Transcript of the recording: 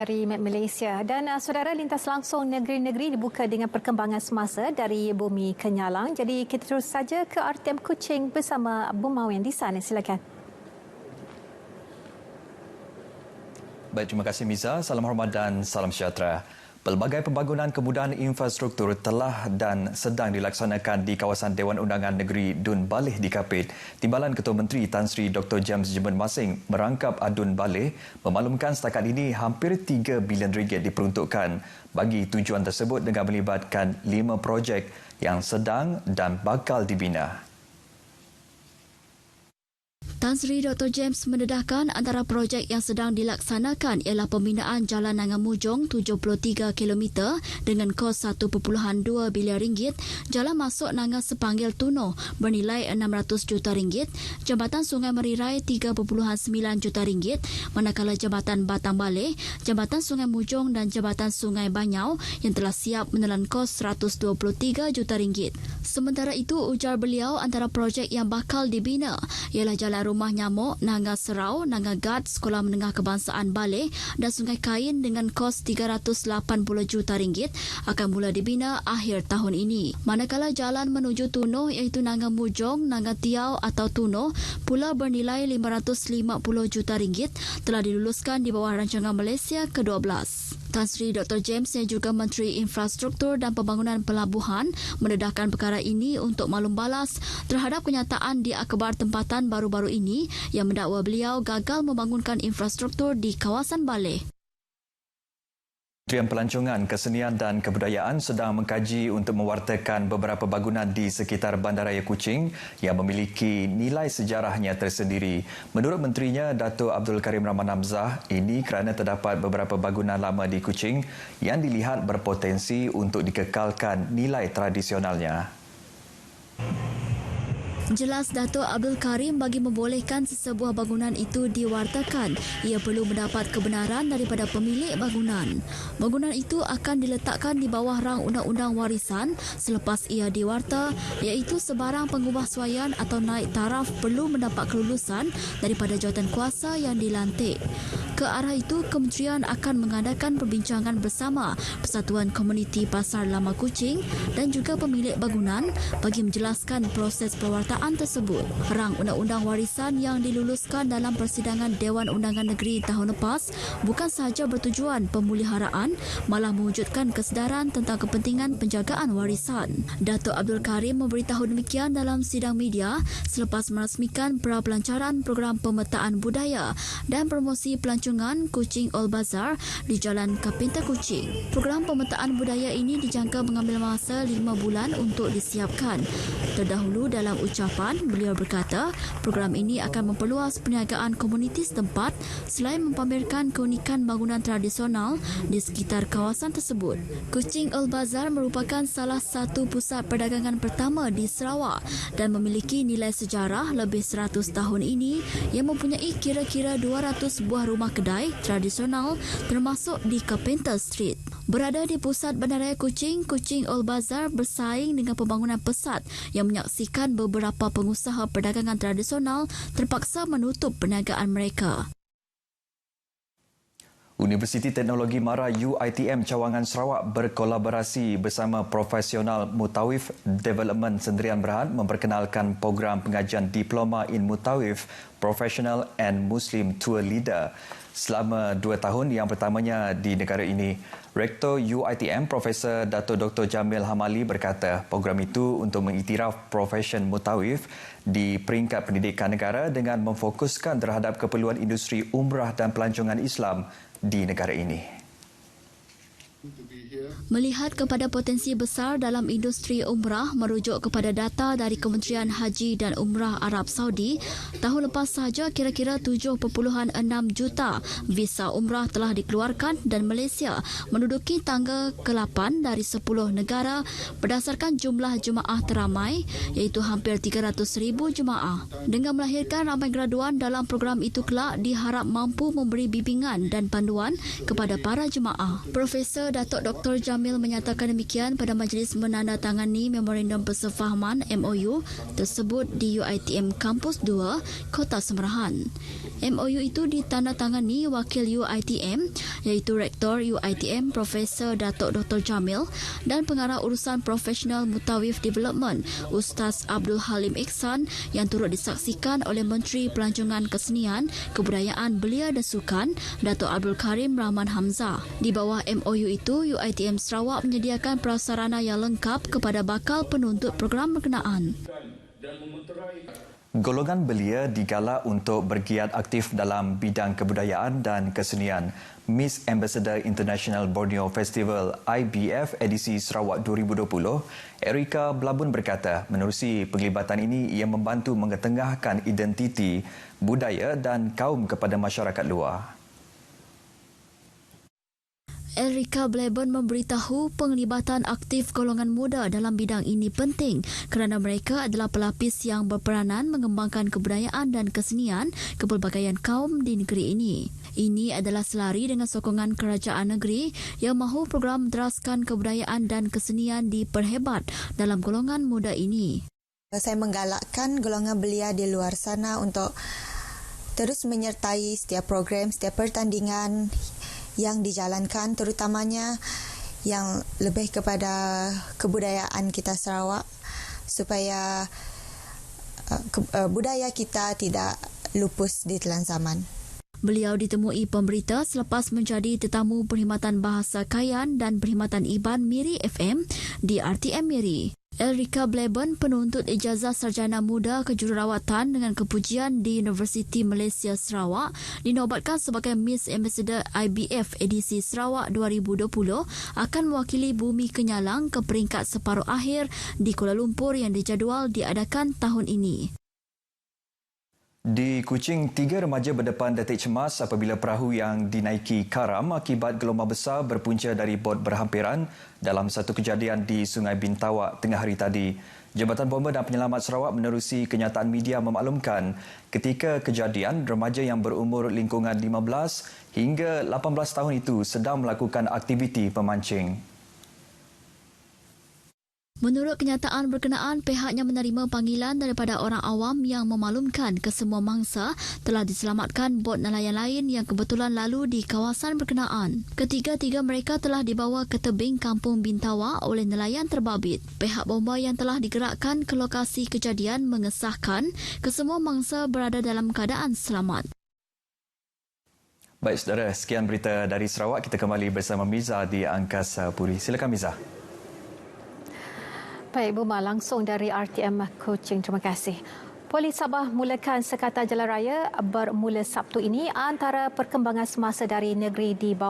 Dari Malaysia dan saudara, lintas langsung negeri-negeri dibuka dengan perkembangan semasa dari bumi ke nyalang. Jadi kita terus saja ke RTM Kuching bersama Abu Mawen di sana. Silakan. Baik, terima kasih Miza. Salam hormat dan salam sejahtera. Pelbagai pembangunan kemudahan infrastruktur telah dan sedang dilaksanakan di kawasan Dewan Undangan Negeri Dun Baleh di Kapit. Timbalan Ketua Menteri Tan Sri Dr. James Jemen Masing merangkap Dun Baleh memaklumkan setakat ini hampir 3 bilion ringgit diperuntukkan bagi tujuan tersebut dengan melibatkan 5 projek yang sedang dan bakal dibina. Tan Sri Dr. James mendedahkan antara projek yang sedang dilaksanakan ialah pembinaan Jalan Nangan Mujong 73 km dengan kos 1.2 bilion ringgit, jalan masuk Nangan Sepanggil Tuno bernilai 600 juta ringgit, Jambatan Sungai Merirai 3.9 juta ringgit, manakala Jambatan Batang Baleh, Jambatan Sungai Mujong dan Jambatan Sungai Banyau yang telah siap menelan kos 123 juta ringgit. Sementara itu, ujar beliau, antara projek yang bakal dibina ialah Jalan Rumah Nyamuk, Nanga Serau, Nanga Gad, Sekolah Menengah Kebangsaan Baleh dan Sungai Kain dengan kos 380 juta ringgit akan mula dibina akhir tahun ini. Manakala jalan menuju Tuno iaitu Nanga Mujong, Nanga Tiau atau Tuno pula bernilai 550 juta ringgit telah diluluskan di bawah rancangan Malaysia ke-12. Tan Sri Dr. James yang juga Menteri Infrastruktur dan Pembangunan Pelabuhan mendedahkan perkara ini untuk maklum balas terhadap kenyataan di akhbar tempatan baru-baru ini yang mendakwa beliau gagal membangunkan infrastruktur di kawasan Baleh. Kementerian Pelancongan, Kesenian dan Kebudayaan sedang mengkaji untuk mewartakan beberapa bangunan di sekitar Bandaraya Kuching yang memiliki nilai sejarahnya tersendiri. Menurut Menterinya, Dato' Abdul Karim Rahman Hamzah, ini kerana terdapat beberapa bangunan lama di Kuching yang dilihat berpotensi untuk dikekalkan nilai tradisionalnya. Jelas Dato' Abdul Karim bagi membolehkan sesebuah bangunan itu diwartakan, ia perlu mendapat kebenaran daripada pemilik bangunan. Bangunan itu akan diletakkan di bawah rang undang-undang warisan selepas ia diwarta, iaitu sebarang pengubahsuaian atau naik taraf perlu mendapat kelulusan daripada jawatankuasa yang dilantik. Ke arah itu, kementerian akan mengadakan perbincangan bersama Persatuan Komuniti Pasar Lama Kuching dan juga pemilik bangunan bagi menjelaskan proses pewartaan tersebut. Rang undang-undang warisan yang diluluskan dalam persidangan Dewan Undangan Negeri tahun lepas bukan sahaja bertujuan pemuliharaan, malah mewujudkan kesedaran tentang kepentingan penjagaan warisan. Dato' Abdul Karim memberitahu demikian dalam sidang media selepas merasmikan prapelancaran program pemetaan budaya dan promosi pelancongan Kuching All Bazaar di Jalan Kapinta Kuching. Program pemetaan budaya ini dijangka mengambil masa 5 bulan untuk disiapkan. Terdahulu dalam ucapan, beliau berkata, program ini akan memperluas perniagaan komuniti setempat selain mempamerkan keunikan bangunan tradisional di sekitar kawasan tersebut. Kuching All Bazaar merupakan salah satu pusat perdagangan pertama di Sarawak dan memiliki nilai sejarah lebih 100 tahun ini yang mempunyai kira-kira 200 buah rumah kedai tradisional termasuk di Kapinta Street. Berada di pusat Bandaraya Kuching, Kuching All Bazaar bersaing dengan pembangunan pesat yang menyaksikan beberapa pengusaha perdagangan tradisional terpaksa menutup perniagaan mereka. Universiti Teknologi Mara UiTM Cawangan Sarawak berkolaborasi bersama Profesional Mutawif Development Sendirian Berhad memperkenalkan program pengajian Diploma in Mutawif Professional and Muslim Tour Leader selama 2 tahun yang pertamanya di negara ini. Rektor UiTM Profesor Dato' Dr. Jamil Hamali berkata program itu untuk mengiktiraf profesion mutawif di peringkat pendidikan negara dengan memfokuskan terhadap keperluan industri umrah dan pelancongan Islam di negara ini. Melihat kepada potensi besar dalam industri umrah merujuk kepada data dari Kementerian Haji dan Umrah Arab Saudi, tahun lepas sahaja kira-kira 7.6 juta visa umrah telah dikeluarkan dan Malaysia menduduki tangga ke-8 dari 10 negara berdasarkan jumlah jemaah teramai iaitu hampir 300,000 jemaah. Dengan melahirkan ramai graduan dalam program itu kelak diharap mampu memberi bimbingan dan panduan kepada para jemaah. Profesor Datuk Dr. Jamil menyatakan demikian pada majlis menandatangani Memorandum Persefahaman MOU tersebut di UiTM Kampus 2, Kota Semerahan. MOU itu ditandatangani wakil UiTM iaitu Rektor UiTM Profesor Datuk Dr. Jamil dan Pengarah Urusan Profesional Mutawif Development Ustaz Abdul Halim Ihsan yang turut disaksikan oleh Menteri Pelancongan Kesenian, Kebudayaan, Belia dan Sukan Datuk Abdul Karim Rahman Hamzah. Di bawah MOU itu, UiTM Sarawak menyediakan prasarana yang lengkap kepada bakal penuntut program berkenaan. Golongan belia digalak untuk bergiat aktif dalam bidang kebudayaan dan kesenian. Miss Ambassador International Borneo Festival IBF edisi Sarawak 2020, Erika Blabun berkata, menerusi penglibatan ini ia membantu mengetengahkan identiti, budaya dan kaum kepada masyarakat luar. Erika Blabun memberitahu penglibatan aktif golongan muda dalam bidang ini penting kerana mereka adalah pelapis yang berperanan mengembangkan kebudayaan dan kesenian kepelbagaian kaum di negeri ini. Ini adalah selari dengan sokongan kerajaan negeri yang mahu program teraskan kebudayaan dan kesenian diperhebat dalam golongan muda ini. Saya menggalakkan golongan belia di luar sana untuk terus menyertai setiap program, setiap pertandingan yang dijalankan, terutamanya yang lebih kepada kebudayaan kita Sarawak supaya budaya kita tidak lupus di telan zaman. Beliau ditemui pemberita selepas menjadi tetamu Perkhidmatan Bahasa Kayan dan Perkhidmatan Iban Miri FM di RTM Miri. Erika Blabun, penuntut ijazah sarjana muda kejururawatan dengan kepujian di Universiti Malaysia Sarawak, dinobatkan sebagai Miss Ambassador IBF edisi Sarawak 2020 akan mewakili Bumi Kenyalang ke peringkat separuh akhir di Kuala Lumpur yang dijadual diadakan tahun ini. Di Kuching, 3 remaja berdepan detik cemas apabila perahu yang dinaiki karam akibat gelombang besar berpunca dari bot berhampiran dalam satu kejadian di Sungai Bintawak tengah hari tadi. Jabatan Bomba dan Penyelamat Sarawak menerusi kenyataan media memaklumkan ketika kejadian, remaja yang berumur lingkungan 15 hingga 18 tahun itu sedang melakukan aktiviti pemancing. Menurut kenyataan berkenaan, pihaknya menerima panggilan daripada orang awam yang memaklumkan kesemua mangsa telah diselamatkan bot nelayan lain yang kebetulan lalu di kawasan berkenaan. Ketiga-tiga mereka telah dibawa ke tebing Kampung Bintawak oleh nelayan terbabit. Pihak bomba yang telah digerakkan ke lokasi kejadian mengesahkan kesemua mangsa berada dalam keadaan selamat. Baik saudara, sekian berita dari Sarawak. Kita kembali bersama Miza di Angkasa Puri. Silakan Miza. Baik, Buma, langsung dari RTM Kuching. Terima kasih. Polis Sabah mulakan sekatan jalan raya bermula Sabtu ini antara perkembangan semasa dari negeri di bawah